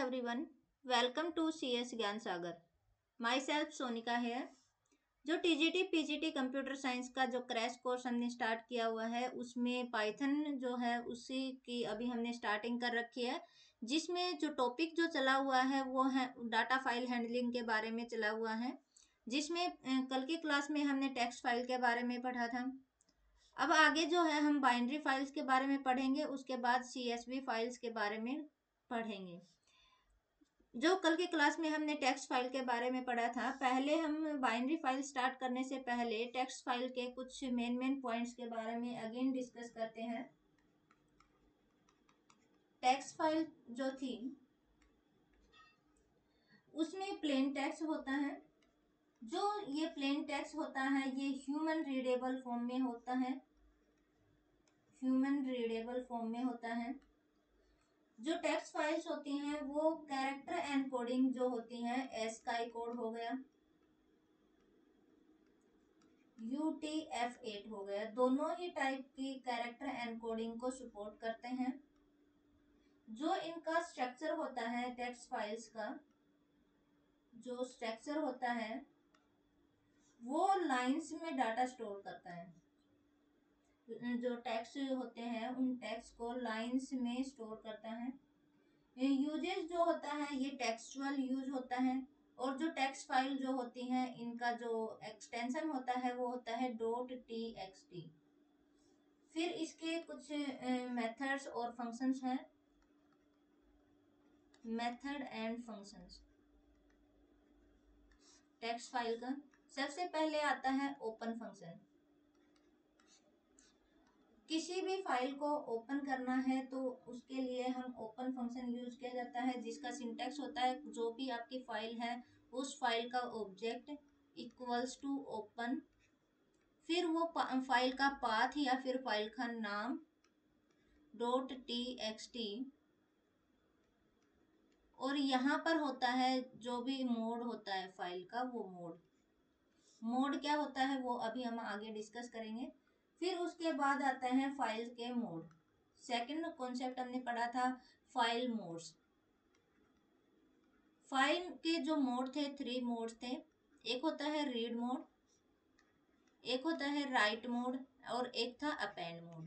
everyone. Welcome to CS ज्ञान सागर. Myself Sonika है. जो टीजीटी पीजीटी कंप्यूटर साइंस का जो क्रैश कोर्स हमने स्टार्ट किया हुआ है उसमें पाइथन जो है उसी की अभी हमने स्टार्टिंग कर रखी है, जिसमें जो टॉपिक जो चला हुआ है वो है डाटा फाइल हैंडलिंग के बारे में चला हुआ है, जिसमें कल की क्लास में हमने टेक्स्ट फाइल के बारे में पढ़ा था. अब आगे जो है हम बाइनरी फाइल्स के बारे में पढ़ेंगे, उसके बाद CSV फाइल्स के बारे में पढ़ेंगे. जो कल की क्लास में हमने टेक्स्ट फाइल के बारे में पढ़ा था, पहले हम बाइनरी फाइल स्टार्ट करने से पहले टेक्स्ट फाइल के कुछ मेन पॉइंट्स के बारे में अगेन डिस्कस करते हैं. टेक्स्ट फाइल जो थी उसमें प्लेन टेक्स्ट होता है. जो ये प्लेन टेक्स्ट होता है ये ह्यूमन रीडेबल फॉर्म में होता है. ह्यूमन रीडेबल फॉर्म में होता है. जो टेक्स्ट फाइल्स होती हैं वो कैरेक्टर एनकोडिंग जो होती हैं, ASCII कोड हो गया, UTF-8 हो गया, दोनों ही टाइप की कैरेक्टर एनकोडिंग को सपोर्ट करते हैं. जो इनका स्ट्रक्चर होता है टेक्स्ट फाइल्स का, जो स्ट्रक्चर होता है वो लाइंस में डाटा स्टोर करता है. जो टेक्स्ट होते हैं उन टेक्स्ट को लाइंस में स्टोर करता है. यूजेस जो होता है ये टेक्सचुअल यूज होता है. और जो टेक्स्ट फाइल जो होती हैं इनका जो एक्सटेंशन होता है वो होता है .txt. फिर इसके कुछ मेथड्स और फंक्शंस हैं. Method and functions text file का. सबसे पहले आता है ओपन फंक्शन. किसी भी फाइल को ओपन करना है तो उसके लिए हम ओपन फंक्शन यूज किया जाता है, जिसका सिंटैक्स होता है जो भी आपकी फाइल है उस फाइल का ऑब्जेक्ट इक्वल्स टू ओपन, फिर वो फाइल का पाथ या फिर फाइल का नाम .txt, और यहाँ पर होता है जो भी मोड होता है फाइल का वो मोड क्या होता है वो अभी हम आगे डिस्कस करेंगे. फिर उसके बाद आता है फाइल के मोड. सेकंड कॉन्सेप्ट हमने पढ़ा था फाइल मोड्स. फाइल के जो मोड थे 3 मोड थे. एक होता है रीड मोड, एक होता है राइट मोड और एक था अपेंड मोड.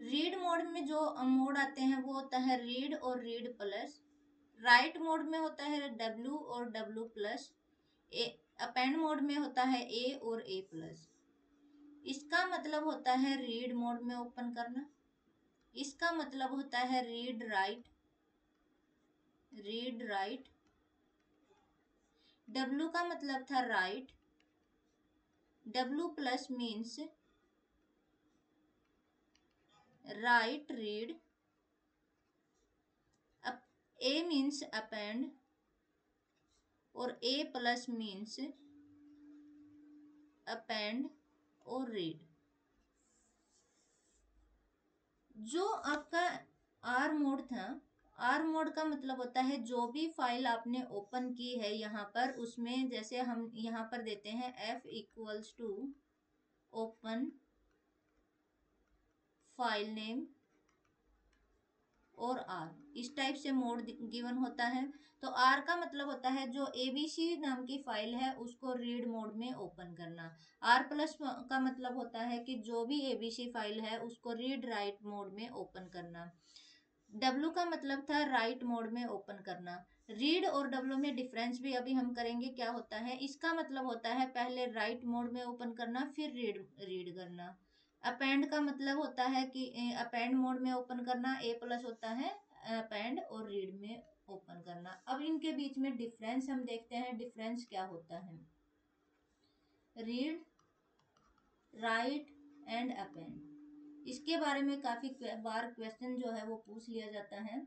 रीड मोड में जो मोड आते हैं वो होता है रीड और रीड प्लस. राइट मोड में होता है W और W प्लस. अपेंड मोड में होता है A और A प्लस. इसका मतलब होता है रीड मोड में ओपन करना. इसका मतलब होता है रीड राइट. W का मतलब था right. W plus means right read. A means append और A प्लस मीन्स अपेंड और रीड. जो आपका R मोड था, R मोड का मतलब होता है जो भी फाइल आपने ओपन की है यहाँ पर, उसमें जैसे हम यहाँ पर देते हैं F equals to open file name और R, इस टाइप से मोड गिवन होता है. तो R का मतलब होता है जो ABC नाम की फाइल है उसको रीड मोड में ओपन करना. R प्लस का मतलब होता है कि जो भी ABC फाइल है उसको रीड राइट मोड में ओपन करना. W का मतलब था राइट मोड में ओपन करना. रीड और W में डिफरेंस भी अभी हम करेंगे क्या होता है. इसका मतलब होता है पहले राइट मोड में ओपन करना फिर रीड करना. अपेंड का मतलब होता है कि अपेंड मोड में ओपन करना. A प्लस होता है अपेंड और रीड में ओपन करना. अब इनके बीच में डिफरेंस हम देखते हैं, डिफरेंस क्या होता है. रीड राइट एंड अपेंड, इसके बारे में काफी बार क्वेश्चन जो है वो पूछ लिया जाता है.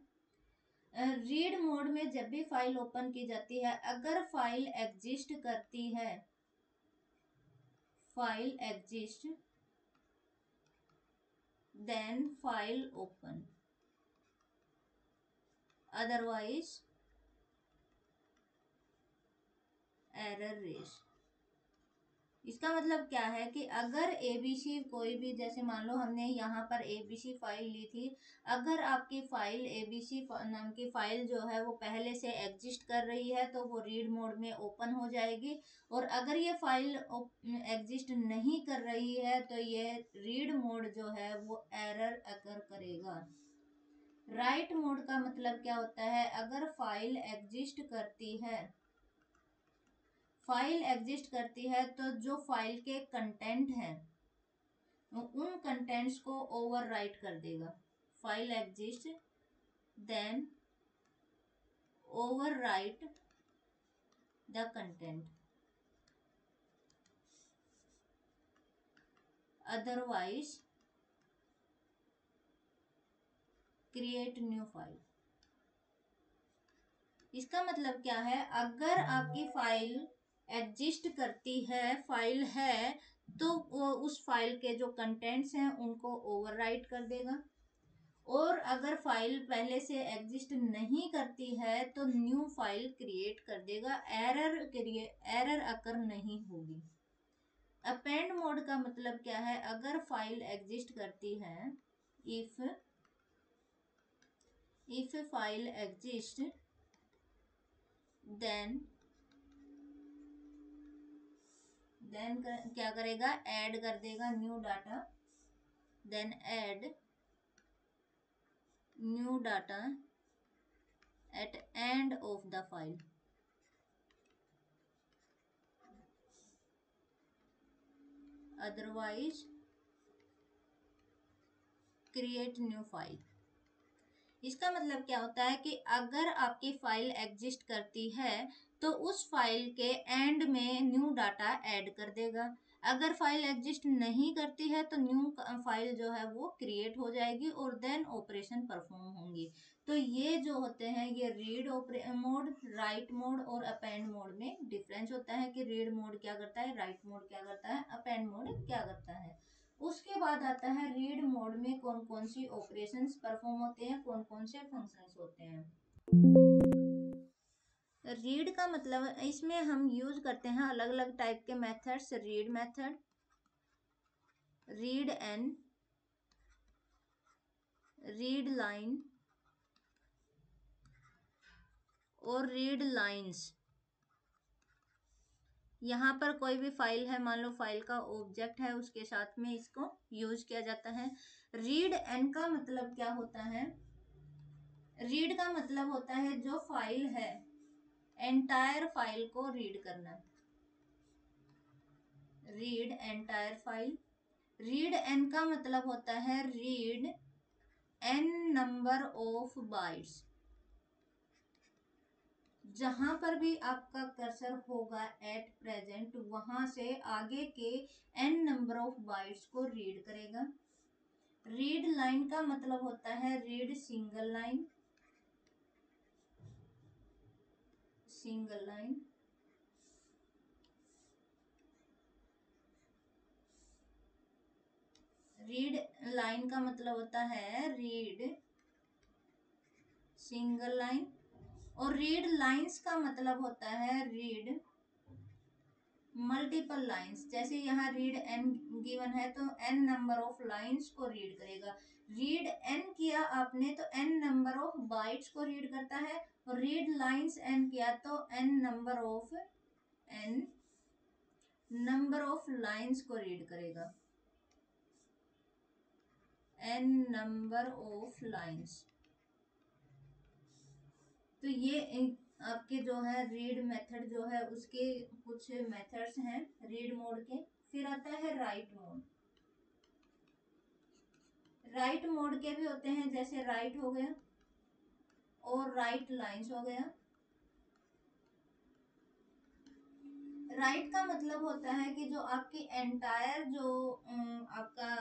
रीड मोड में जब भी फाइल ओपन की जाती है, अगर फाइल एग्जिस्ट करती है, file exist then file open, otherwise error raise. इसका मतलब क्या है कि अगर एबीसी कोई भी, जैसे मान लो हमने यहाँ पर एबीसी फाइल ली थी, अगर आपकी फाइल एबीसी नाम की फाइल जो है वो पहले से एग्जिस्ट कर रही है तो वो रीड मोड में ओपन हो जाएगी। और अगर ये फाइल एग्जिस्ट नहीं कर रही है तो ये रीड मोड जो है वो एरर अकर करेगा। राइट मोड का मतलब क्या होता है, अगर फाइल एग्जिस्ट करती है, फाइल एग्जिस्ट करती है तो जो फाइल के कंटेंट हैं उन कंटेंट्स को ओवरराइट कर देगा। File exist then overwrite the content, otherwise create new file. इसका मतलब क्या है, अगर आपकी फाइल एग्जिस्ट करती है, फाइल है, तो वो उस फाइल के जो कंटेंट्स हैं उनको ओवरराइट कर देगा। और अगर फाइल पहले से एग्जिस्ट नहीं करती है तो न्यू फाइल क्रिएट कर देगा, एरर अकर नहीं होगी। अपेंड मोड का मतलब क्या है, अगर फाइल एग्जिस्ट करती है, इफ फाइल एग्जिस्ट देन क्या करेगा, ऐड कर देगा new data, then add new data at end of the file. Otherwise create new file. इसका मतलब क्या होता है कि अगर आपकी फाइल एग्जिस्ट करती है तो उस फाइल के एंड में न्यू डाटा ऐड कर देगा। अगर फाइल एग्जिस्ट नहीं करती है तो न्यू फाइल जो है वो क्रिएट हो जाएगी और देन ऑपरेशन परफॉर्म होंगी। तो ये जो होते हैं ये रीड मोड, राइट मोड और अपेंड मोड में डिफरेंस होता है कि रीड मोड क्या करता है, राइट मोड क्या करता है, अपेंड मोड क्या करता है। उसके बाद आता है रीड मोड में कौन कौन सी ऑपरेशंस परफॉर्म होते हैं, कौन कौन से फंक्शंस होते हैं। रीड का मतलब इसमें हम यूज करते हैं अलग अलग टाइप के methods, read method, read N, read line और रीड लाइंस। यहाँ पर कोई भी फाइल है, मान लो फाइल का ऑब्जेक्ट है, उसके साथ में इसको यूज किया जाता है। रीड एन का मतलब क्या होता है, रीड का मतलब होता है जो फाइल है एंटायर फाइल को रीड करना, read entire file. Read N का मतलब होता है read N number of bytes. जहां पर भी आपका कर्सर होगा एट प्रेजेंट, वहां से आगे के एन नंबर ऑफ बाइट्स को रीड करेगा। रीड लाइन का मतलब होता है read single line, single line. Read line का मतलब होता है रीड सिंगल लाइन। और रीड लाइंस का मतलब होता है रीड मल्टीपल लाइंस। जैसे यहाँ रीड एन गिवन है तो एन नंबर ऑफ लाइंस को रीड करेगा। रीड एन किया आपने तो एन नंबर ऑफ बाइट्स को रीड करता है, और रीड लाइंस एन किया तो एन नंबर ऑफ लाइंस को रीड करेगा, एन नंबर ऑफ लाइंस। तो ये आपके जो है रीड मेथड जो है उसके कुछ मेथड्स हैं रीड मोड के। फिर आता है राइट मोड। राइट मोड के भी होते हैं, जैसे राइट हो गया और राइट लाइंस हो गया। राइट का मतलब होता है कि जो आपकी एंटायर जो आपका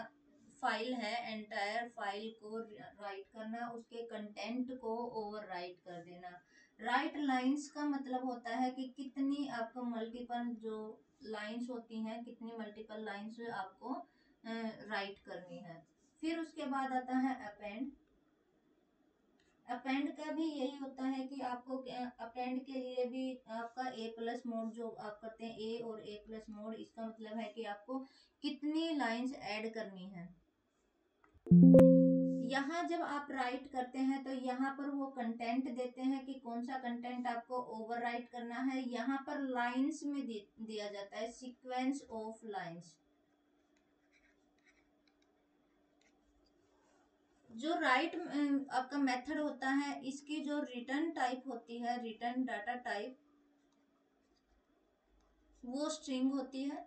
फाइल है, एंटायर फाइल को राइट करना, उसके कंटेंट को ओवर राइट कर देना। राइट लाइंस का मतलब होता है कि कितनी आपको मल्टीपल जो लाइंस होती हैं, कितनी मल्टीपल लाइंस आपको राइट करनी है। फिर उसके बाद आता है अपेंड। अपेंड का भी यही होता है कि आपको अपेंड के लिए भी आपका ए प्लस मोड जो आप करते हैं, ए और ए प्लस मोड, इसका मतलब है कि आपको कितनी लाइंस ऐड करनी है। यहाँ जब आप राइट करते हैं तो यहाँ पर वो कंटेंट देते हैं कि कौन सा कंटेंट आपको ओवरराइट करना है। यहाँ पर लाइंस में दिया जाता है सीक्वेंस ऑफ लाइंस। जो राइट आपका मेथड होता है, इसकी जो रिटर्न टाइप होती है, रिटर्न डाटा टाइप, वो स्ट्रिंग होती है।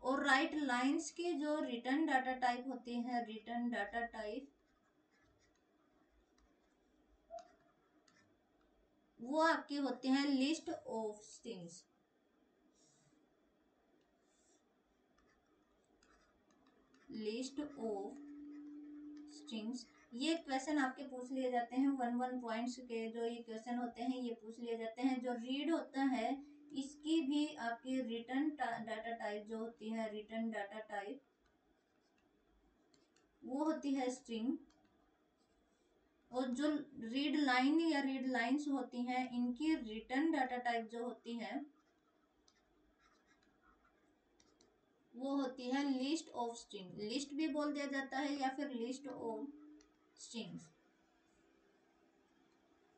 और राइट लाइंस की जो रिटर्न डाटा टाइप होती है, रिटर्न डाटा टाइप, वो आपकी होती है list of strings. List of strings, ये क्वेश्चन आपके पूछ लिए जाते हैं 1 पॉइंट्स के, जो ये क्वेश्चन होते हैं ये पूछ लिए जाते हैं। जो रीड होता है, इसकी भी आपकी रिटर्न डाटा टाइप जो होती है, रिटर्न डाटा टाइप, वो होती है स्ट्रिंग। और जो रीड लाइन या रीड लाइंस होती हैं, इनकी रिटर्न डाटा टाइप जो होती है, वो होती है लिस्ट ऑफ स्ट्रिंग। लिस्ट भी बोल दिया जाता है या फिर लिस्ट ऑफ स्ट्रिंग्स।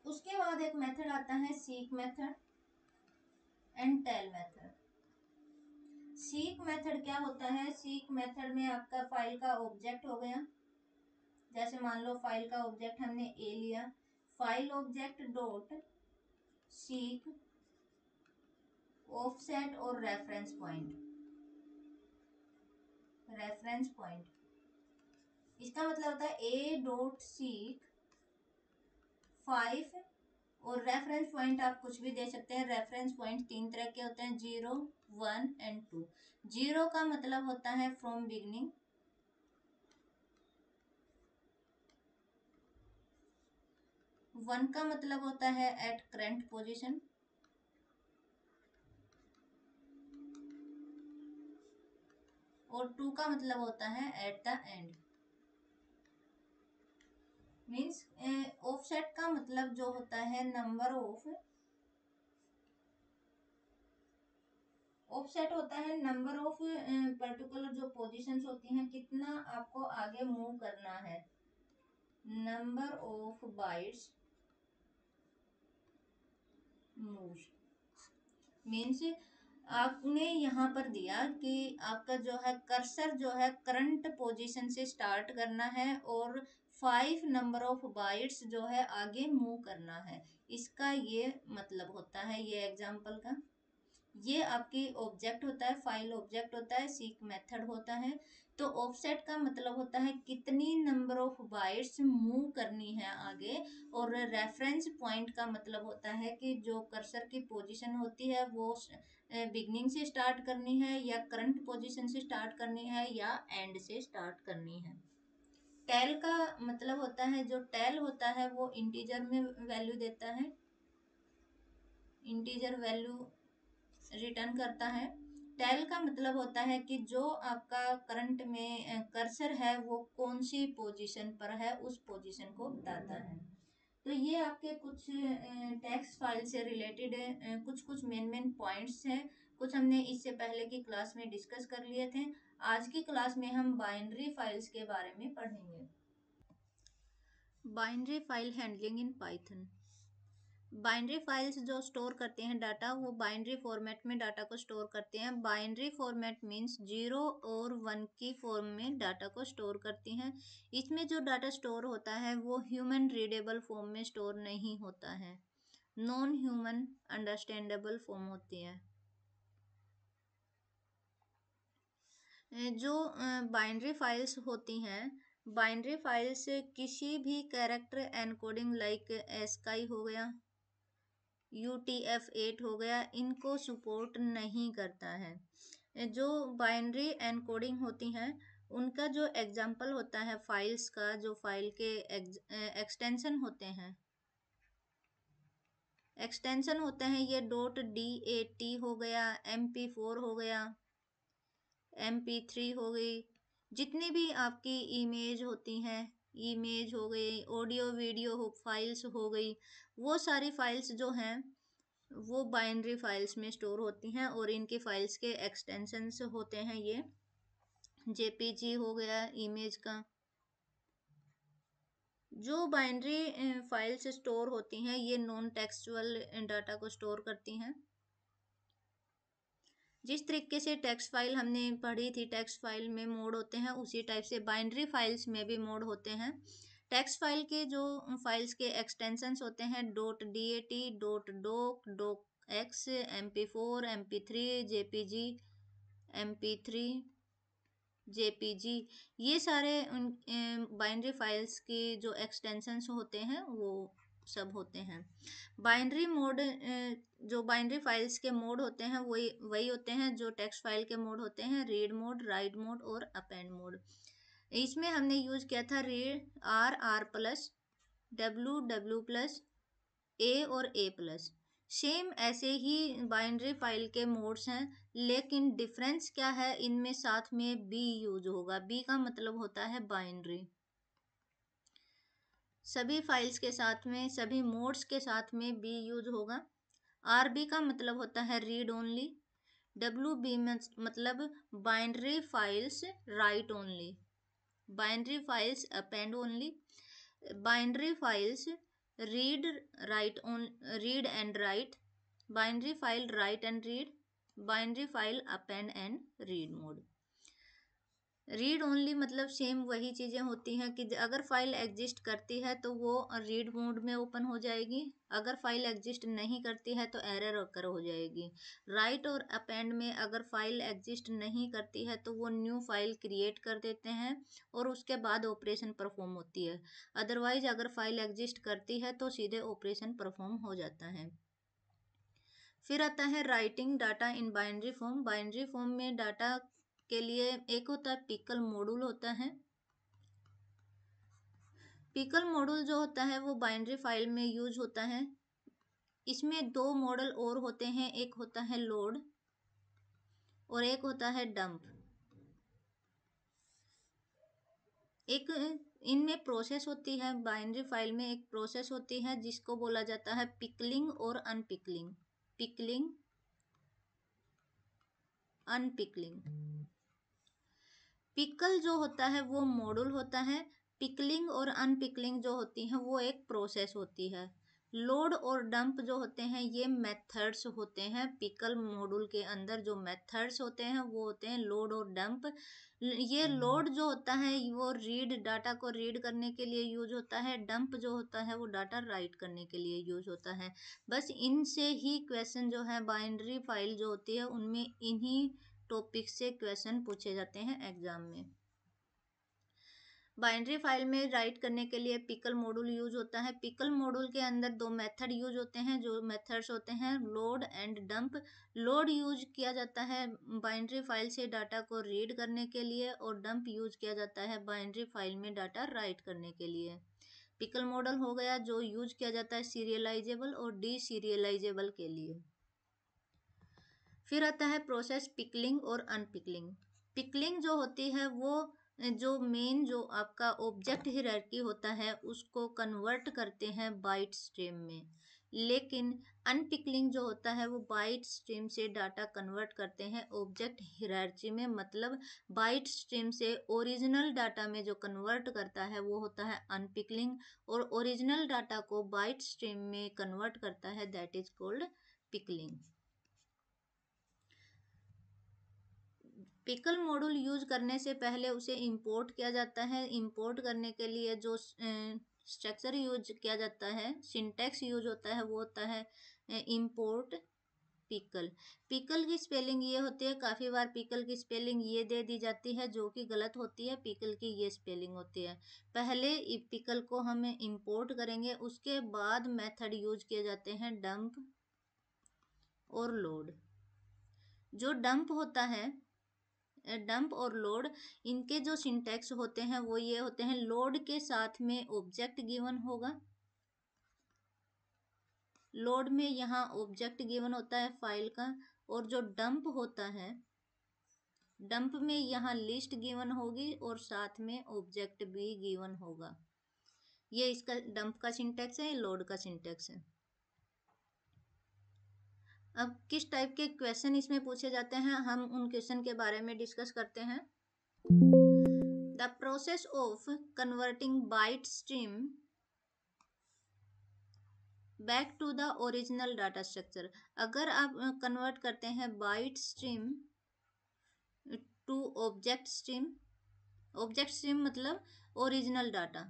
उसके बाद एक मेथड आता है seek method and tell method. Seek method क्या होता है? सीक मेथड में आपका फाइल का ऑब्जेक्ट हो गया, जैसे मान लो फाइल का ऑब्जेक्ट हमने ए लिया, file object dot seek offset और रेफरेंस पॉइंट। रेफरेंस पॉइंट, इसका मतलब होता है ए डॉट सीक 5, और रेफरेंस पॉइंट आप कुछ भी दे सकते हैं। रेफरेंस पॉइंट 3 तरह के होते हैं, 0, 1 एंड 2। 0 का मतलब होता है फ्रॉम बिगनिंग, 1 का मतलब होता है एट करंट पोजीशन, और 2 का मतलब होता है at the end. Means offset का मतलब जो होता है नंबर ऑफ, ऑफसेट होता है नंबर ऑफ पर्टिकुलर जो पोजीशंस होती हैं, कितना आपको आगे मूव करना है, number of bytes move. Means आपने यहाँ पर दिया कि आपका जो है कर्सर जो है करंट पोजीशन से स्टार्ट करना है और 5 नंबर ऑफ बाइट्स जो है आगे मूव करना है। इसका ये मतलब होता है, ये एग्जांपल का ये आपकी ऑब्जेक्ट होता है, फाइल ऑब्जेक्ट होता है, सीक मेथड होता है। तो ऑफसेट का मतलब होता है कितनी नंबर ऑफ बाइट्स मूव करनी है आगे, और रेफरेंस पॉइंट का मतलब होता है कि जो कर्सर की पोजीशन होती है वो बिगनिंग से स्टार्ट करनी है या करंट पोजीशन से स्टार्ट करनी है या एंड से स्टार्ट करनी है। टेल का मतलब होता है, जो टेल होता है वो इंटीजर में वैल्यू देता है, इंटीजर वैल्यू रिटर्न करता है। टेल का मतलब होता है कि जो आपका करंट में कर्सर है वो कौन सी पोजीशन पर है, उस पोजीशन को बताता है। तो ये आपके कुछ टेक्स्ट फाइल से रिलेटेड कुछ कुछ मेन पॉइंट्स हैं। कुछ हमने इससे पहले की क्लास में डिस्कस कर लिए थे। आज की क्लास में हम बाइनरी फाइल्स के बारे में पढ़ेंगे। Binary file handling in Python. Binary files जो स्टोर करते हैं डाटा, वो बाइनरी फॉर्मेट में डाटा को स्टोर करते हैं। बाइनरी फॉर्मेट मीन्स 0 और 1 की फॉर्म में डाटा को स्टोर करती हैं। इसमें जो डाटा स्टोर होता है वो ह्यूमन रीडेबल फॉर्म में स्टोर नहीं होता है, नॉन ह्यूमन अंडरस्टैंडेबल फॉर्म होती है। जो बाइनरी फाइल्स होती हैं, बाइनरी फाइल्स किसी भी कैरेक्टर एनकोडिंग लाइक एस्काई हो गया, UTF-8 हो गया, इनको सपोर्ट नहीं करता है। जो बाइनरी एनकोडिंग होती हैं उनका जो एग्जांपल होता है फाइल्स का, जो फाइल के एक्सटेंशन होते हैं, एक्सटेंशन होते हैं ये .dat हो गया, MP4 हो गया, MP3 हो गई, जितनी भी आपकी इमेज होती हैं इमेज हो गई, ऑडियो वीडियो हो फाइल्स हो गई, वो सारी फाइल्स जो हैं वो बाइनरी फाइल्स में स्टोर होती हैं और इनके फाइल्स के एक्सटेंशंस होते हैं ये। जेपीजी हो गया इमेज का। जो बाइनरी फाइल्स स्टोर होती हैं ये नॉन टेक्सचुअल डाटा को स्टोर करती हैं। जिस तरीके से टेक्स्ट फाइल हमने पढ़ी थी, टेक्स्ट फाइल में मोड होते हैं, उसी टाइप से बाइनरी फाइल्स में भी मोड होते हैं। टेक्स्ट फाइल के जो फाइल्स के एक्सटेंशंस होते हैं dot dat, dot doc, docx, mp4, mp3, jpg, mp3, jpg, ये सारे बाइनरी फाइल्स के जो एक्सटेंशंस होते हैं वो सब होते हैं। बाइनरी मोड, जो बाइनरी फाइल्स के मोड होते हैं वही वही होते हैं जो टेक्स्ट फाइल के मोड होते हैं, रीड मोड, राइट मोड और अपेंड मोड। इसमें हमने यूज किया था read, R plus, W plus, A और ए प्लस। सेम ऐसे ही बाइनरी फाइल के मोड्स हैं, लेकिन डिफरेंस क्या है, इनमें साथ में बी यूज होगा। बी का मतलब होता है बाइनरी। सभी फाइल्स के साथ में, सभी मोड्स के साथ में बी यूज होगा। आर बी का मतलब होता है रीड ओनली। डब्ल्यू बी मतलब binary files right only, binary files append only, binary files read write own, read and right, binary file write and read, binary file append and read mode. Read only मतलब same वही चीज़ें होती हैं कि अगर file exist करती है तो वो रीड मोड में ओपन हो जाएगी, अगर फाइल एग्जिस्ट नहीं करती है तो एरर ओकर हो जाएगी। राइट और अपेंड में अगर फाइल एग्जिस्ट नहीं करती है तो वो न्यू फाइल क्रिएट कर देते हैं और उसके बाद ऑपरेशन परफॉर्म होती है। अदरवाइज अगर फाइल एग्जिस्ट करती है तो सीधे ऑपरेशन परफॉर्म हो जाता है। फिर आता है writing data in binary form. Binary form में डाटा के लिए एक होता है पिकल मॉड्यूल होता है। पिकल मॉड्यूल जो होता है वो बाइनरी फाइल में यूज होता है। इसमें दो मॉडल और होते हैं, एक होता है लोड और एक होता है डंप। एक इनमें प्रोसेस होती है, बाइनरी फाइल में एक प्रोसेस होती है जिसको बोला जाता है पिकलिंग और अनपिकलिंग। Pickling, unpickling. पिकल जो होता है वो मॉड्यूल होता है, पिकलिंग और अनपिकलिंग जो होती है वो एक प्रोसेस होती है। लोड और डंप जो होते हैं ये मेथड्स होते हैं। पिकल मॉड्यूल के अंदर जो मेथड्स होते हैं वो होते हैं लोड और डंप। ये लोड जो होता है वो रीड, डाटा को रीड करने के लिए यूज होता है। डंप जो होता है वो डाटा राइट करने के लिए यूज होता है। बस इनसे ही क्वेश्चन जो है बाइनरी फाइल जो होती है उनमें इन्हीं टॉपिक से क्वेश्चन पूछे जाते हैं एग्जाम में। बाइनरी फाइल में राइट करने के लिए पिकल मॉड्यूल यूज होता है। पिकल मॉड्यूल के अंदर दो मेथड यूज होते हैं, जो मेथड्स होते हैं load and dump. Load use किया जाता है बाइनरी फाइल से डाटा को रीड करने के लिए और डंप यूज किया जाता है बाइनरी फाइल में डाटा राइट करने के लिए। पिकल मॉडल हो गया जो यूज किया जाता है सीरियलाइजेबल और डी सीरियलाइजेबल के लिए। फिर आता है प्रोसेस पिकलिंग और अनपिकलिंग। पिकलिंग जो होती है वो जो मेन जो आपका ऑब्जेक्ट हायरार्की होता है उसको कन्वर्ट करते हैं बाइट स्ट्रीम में, लेकिन अनपिकलिंग जो होता है वो बाइट स्ट्रीम से डाटा कन्वर्ट करते हैं ऑब्जेक्ट हायरार्की में। मतलब बाइट स्ट्रीम से ओरिजिनल डाटा में जो कन्वर्ट करता है वो होता है अनपिकलिंग, और ओरिजिनल डाटा को बाइट स्ट्रीम में कन्वर्ट करता है, that is called pickling. Pickle module use करने से पहले उसे इंपोर्ट किया जाता है। इंपोर्ट करने के लिए जो स्ट्रक्चर यूज किया जाता है, सिंटैक्स यूज होता है, वो होता है इंपोर्ट पिकल। पिकल की स्पेलिंग ये होती है, काफ़ी बार पिकल की स्पेलिंग ये दे दी जाती है जो कि गलत होती है। पिकल की ये स्पेलिंग होती है। पहले पिकल को हम इंपोर्ट करेंगे, उसके बाद मेथड यूज किए जाते हैं डंप और लोड। जो डंप होता है, डंप और लोड, इनके जो सिंटैक्स होते हैं वो ये होते हैं, लोड के साथ में ऑब्जेक्ट गिवन होगा। लोड में यहाँ ऑब्जेक्ट गिवन होता है फाइल का, और जो डंप होता है, डंप में यहाँ लिस्ट गिवन होगी और साथ में ऑब्जेक्ट भी गिवन होगा। ये इसका डंप का सिंटैक्स है, लोड का सिंटैक्स है। अब किस टाइप के क्वेश्चन इसमें पूछे जाते हैं, हम उन क्वेश्चन के बारे में डिस्कस करते हैं। The process of converting byte stream back to the original data structure. अगर आप कन्वर्ट करते हैं byte stream to object stream, object stream मतलब ओरिजिनल डाटा,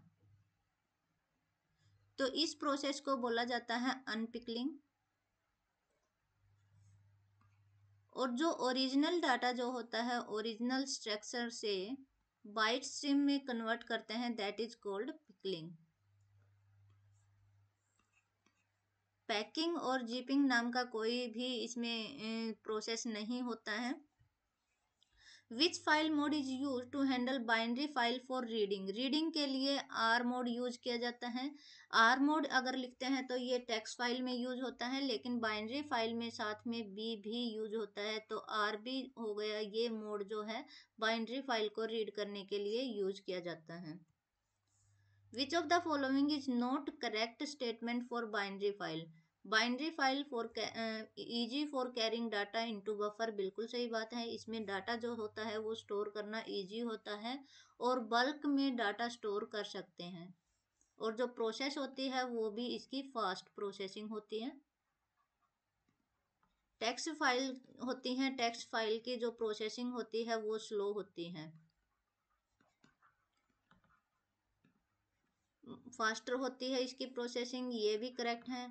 तो इस प्रोसेस को बोला जाता है अनपिकलिंग। और जो ओरिजिनल डाटा जो होता है ओरिजिनल स्ट्रक्चर से बाइट स्ट्रीम में कन्वर्ट करते हैं, that is called pickling. Packing और जीपिंग नाम का कोई भी इसमें प्रोसेस नहीं होता है। Which file mode is use to handle binary file for reading. Reading के लिए आर मोड यूज किया जाता है। आर मोड अगर लिखते हैं तो ये टेक्स्ट फाइल में यूज होता है, लेकिन बाइनरी फाइल में साथ में बी भी यूज होता है, तो आर भी हो गया। ये मोड जो है बाइनरी फाइल को रीड करने के लिए यूज किया जाता है। विच of the following is not correct statement for binary file. Binary file for easy for carrying data into buffer, बिल्कुल सही बात है। इसमें डाटा जो होता है वो स्टोर करना इजी होता है और बल्क में डाटा स्टोर कर सकते हैं। और जो प्रोसेस होती है वो भी इसकी फास्ट प्रोसेसिंग होती है। टेक्स्ट फाइल होती है, टेक्स्ट फाइल की जो प्रोसेसिंग होती है वो स्लो होती है, फास्टर होती है इसकी प्रोसेसिंग, ये भी करेक्ट है।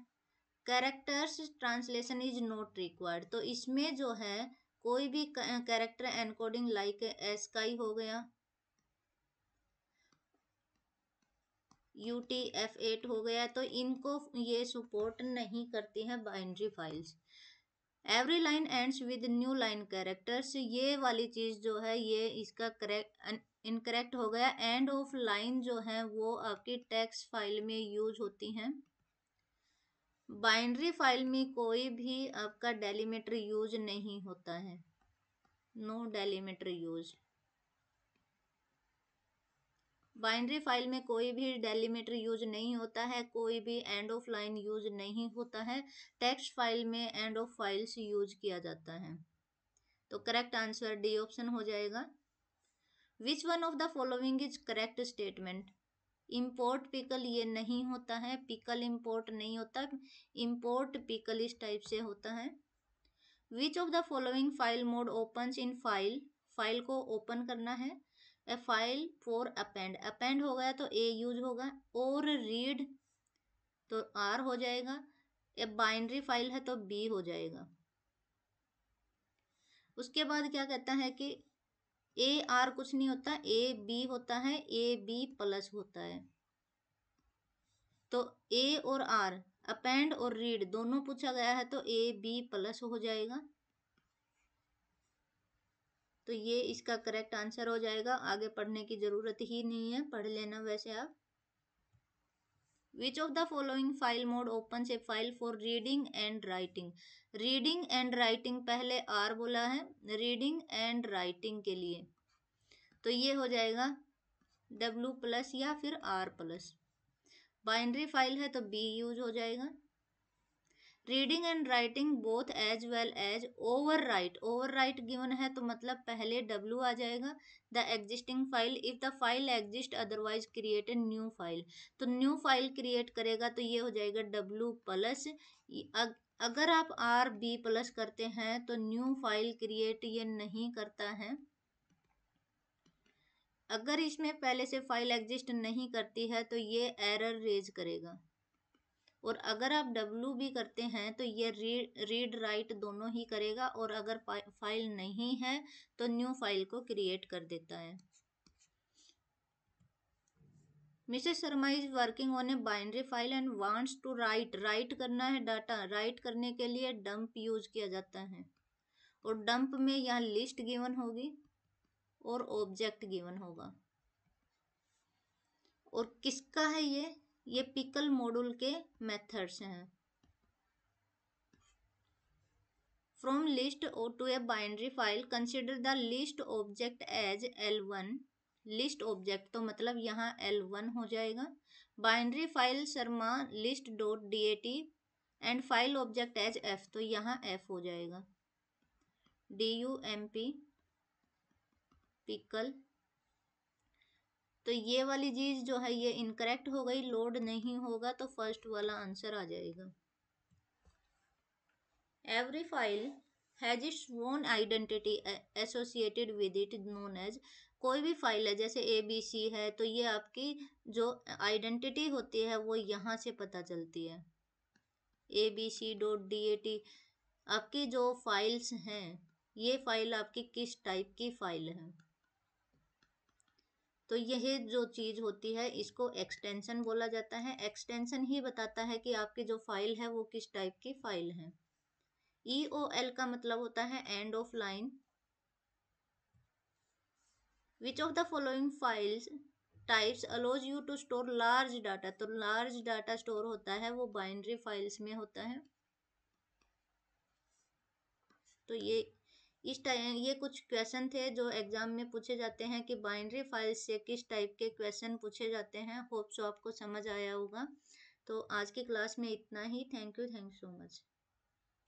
Characters translation is not required, तो इसमें जो है कोई भी कैरेक्टर एनकोडिंग लाइक एस्काई हो गया, UTF-8 हो गया, तो इनको ये सपोर्ट नहीं करती है binary files. Every line ends with new line characters, ये वाली चीज जो है ये इसका करेक्ट इनकरेक्ट हो गया। एंड ऑफ लाइन जो है वो आपकी टेक्स्ट फाइल में यूज होती हैं। बाइनरी फाइल में कोई भी आपका डेलीमीटर यूज नहीं होता है, no delimiter use. Binary file में कोई भी डेलीमीटर यूज नहीं होता है, कोई भी एंड ऑफ लाइन यूज नहीं होता है। टेक्स्ट फाइल में एंड ऑफ फाइल्स यूज किया जाता है, तो करेक्ट आंसर डी ऑप्शन हो जाएगा। Which one of the following is correct statement. Import pickle ये नहीं होता है, पिकल इम्पोर्ट नहीं होता, इम्पोर्ट पिकल इस टाइप से होता है। विच of the following file mode opens in file, file को ओपन करना है। ए फाइल फॉर अपेंड, अपेंड हो गया तो ए यूज होगा, और रीड तो आर हो जाएगा। ए बाइनरी फाइल है तो बी हो जाएगा। उसके बाद क्या कहता है कि ए आर कुछ नहीं होता, ए बी होता है, ए बी प्लस होता है। तो ए और आर, अपेंड और रीड दोनों पूछा गया है, तो ए बी प्लस हो जाएगा, तो ये इसका करेक्ट आंसर हो जाएगा। आगे पढ़ने की जरूरत ही नहीं है, पढ़ लेना वैसे आप। विच of the following file mode opens A file for reading and writing. Reading and writing, पहले आर बोला है रीडिंग एंड राइटिंग के लिए, तो ये हो जाएगा W प्लस या फिर R प्लस। बाइनरी फाइल है तो B यूज हो जाएगा। Reading and writing both as well as overwrite, overwrite given है तो मतलब पहले W आ जाएगा। The existing file, if the file exist otherwise create a new file, तो न्यू फाइल क्रिएट करेगा तो ये हो जाएगा W प्लस। अगर आप R B प्लस करते हैं तो न्यू फाइल क्रिएट ये नहीं करता है। अगर इसमें पहले से फाइल एग्जिस्ट नहीं करती है तो ये एरर रेज करेगा, और अगर आप W भी करते हैं तो ये रीड राइट दोनों ही करेगा, और अगर फाइल नहीं है तो न्यू फाइल को क्रिएट कर देता है। Mrs Sharma is working on a binary file and wants to write करना है डाटा। राइट करने के लिए डंप यूज किया जाता है, और डंप में यहाँ लिस्ट गिवन होगी और ऑब्जेक्ट गिवन होगा। और किसका है ये पिकल मॉड्यूल के मेथड्स हैं। From list to a binary file consider the list object as L1। List object तो मतलब यहाँ L1 हो जाएगा। Binary file Sharma list dot dat and file object as F, तो यहाँ एफ हो जाएगा। dump पिकल, तो ये वाली चीज जो है ये इनकरेक्ट हो गई, लोड नहीं होगा, तो फर्स्ट वाला आंसर आ जाएगा। Every file has its own identity associated with it known as, कोई भी फाइल है जैसे ABC है तो ये आपकी जो आइडेंटिटी होती है वो यहाँ से पता चलती है। abc.dat आपकी जो फाइल्स हैं, ये फाइल आपकी किस टाइप की फाइल है, तो यह जो चीज होती है इसको एक्सटेंशन बोला जाता है। एक्सटेंशन ही बताता है कि आपकी जो फाइल है वो किस टाइप की फाइल है। EOL का मतलब होता है end of line. Which of the following files types allows you to store large data, तो लार्ज डाटा स्टोर होता है वो बाइनरी फाइल्स में होता है। तो इस टाइम ये कुछ क्वेश्चन थे जो एग्जाम में पूछे जाते हैं कि बाइनरी फाइल्स से किस टाइप के क्वेश्चन पूछे जाते हैं। होप सो आपको समझ आया होगा। तो आज की क्लास में इतना ही। Thank you so much.